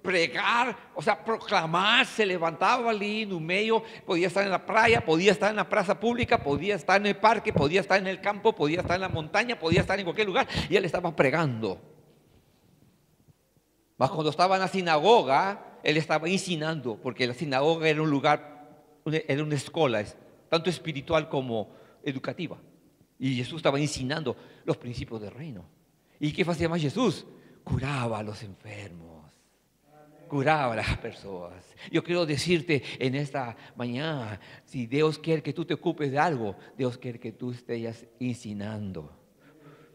[SPEAKER 3] pregar, o sea, proclamar. Se levantaba allí en un medio, podía estar en la playa, podía estar en la plaza pública, podía estar en el parque, podía estar en el campo, podía estar en la montaña, podía estar en cualquier lugar, y él estaba pregando. Mas cuando estaba en la sinagoga, él estaba ensinando, porque la sinagoga era un lugar, era una escuela, tanto espiritual como educativa. Y Jesús estaba ensinando los principios del reino. ¿Y qué hacía más Jesús? Curaba a los enfermos, curaba a las personas. Yo quiero decirte en esta mañana, si Dios quiere que tú te ocupes de algo, Dios quiere que tú estés ensinando.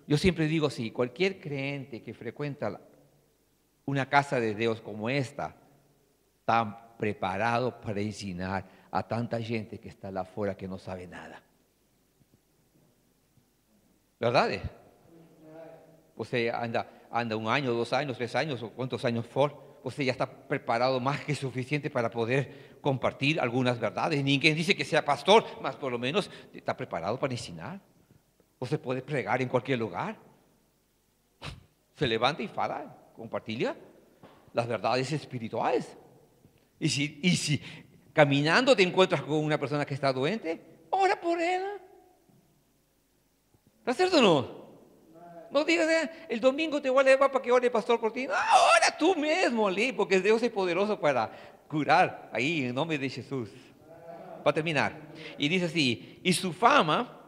[SPEAKER 3] Yo siempre digo así, cualquier creyente que frecuenta una casa de Dios como esta, está preparado para ensinar a tanta gente que está allá afuera que no sabe nada. ¿Verdad? Usted anda 1 año, 2 años, 3 años o cuántos años usted ya está preparado más que suficiente para poder compartir algunas verdades. Ninguém dice que sea pastor, mas por lo menos está preparado para ensinar. Usted puede pregar en cualquier lugar. Se levanta y fala, compartilha las verdades espirituales. Y si caminando te encuentras con una persona que está doente, ora por ella. ¿Está cierto o no? No digas, el domingo te voy a llevar para que ore el pastor por ti. No, ora tú mismo, Ali, porque Dios es poderoso para curar ahí en nombre de Jesús. Para terminar. Y dice así, y su fama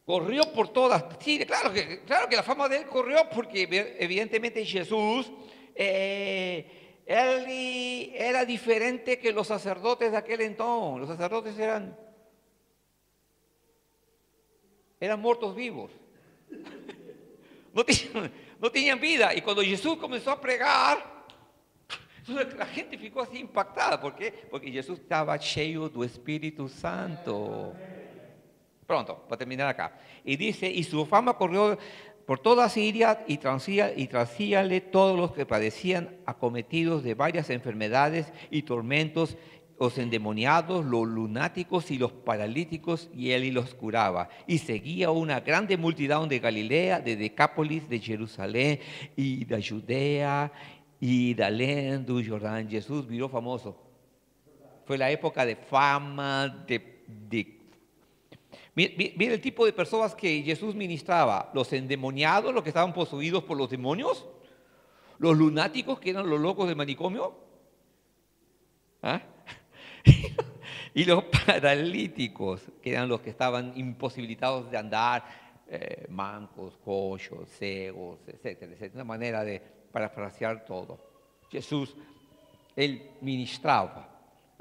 [SPEAKER 3] corrió por todas. Sí, claro que la fama de él corrió porque evidentemente Jesús, él era diferente que los sacerdotes de aquel entonces. Los sacerdotes eran muertos vivos. No tenían vida. Y cuando Jesús comenzó a pregar, la gente ficó así impactada. ¿Por qué? Porque Jesús estaba lleno del Espíritu Santo. Pronto, para terminar acá. Y dice, y su fama corrió por toda Siria y trasíale todos los que padecían acometidos de varias enfermedades y tormentos, los endemoniados, los lunáticos y los paralíticos, y él los curaba. Y seguía una grande multitud de Galilea, de Decápolis, de Jerusalén y de Judea y de além do Jordán. Jesús viró famoso. Fue la época de fama, Mira el tipo de personas que Jesús ministraba: los endemoniados, los que estaban poseídos por los demonios, los lunáticos, que eran los locos del manicomio, ¿ah? Y los paralíticos, que eran los que estaban imposibilitados de andar, mancos, cochos, ciegos, etcétera, etcétera. Una manera de parafrasear todo. Jesús, él ministraba.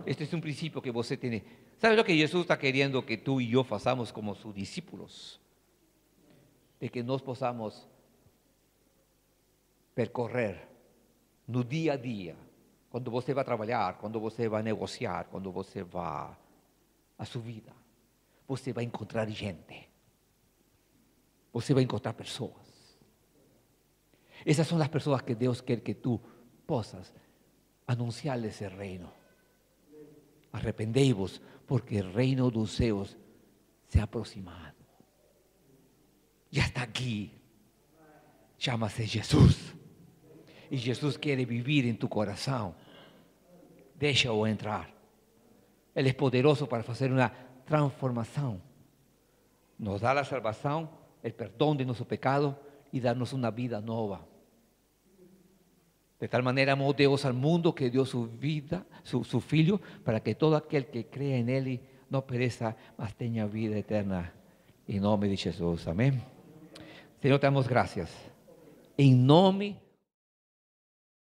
[SPEAKER 3] Este es un principio que usted tiene. ¿Sabe lo que Jesús está queriendo que tú y yo hagamos como sus discípulos? De que nos podamos percorrer no día a día, quando você vai trabalhar, quando você vai negociar, quando você vai a sua vida, você vai encontrar gente, você vai encontrar pessoas. Essas são as pessoas que Deus quer que tu possas anunciar-lhes o reino. Arrependei-vos, porque o reino dos céus se ha aproximado. Ya está aquí. Llámase Jesús. Y Jesús quiere vivir en tu corazón. Déjalo entrar. Él es poderoso para hacer una transformación. Nos da la salvación, el perdón de nuestro pecado y darnos una vida nueva. De tal manera amó Dios al mundo que dio su vida, su Hijo, para que todo aquel que crea en Él no perezca, mas tenga vida eterna. En nombre de Jesús. Amén. Señor, te damos gracias. En nombre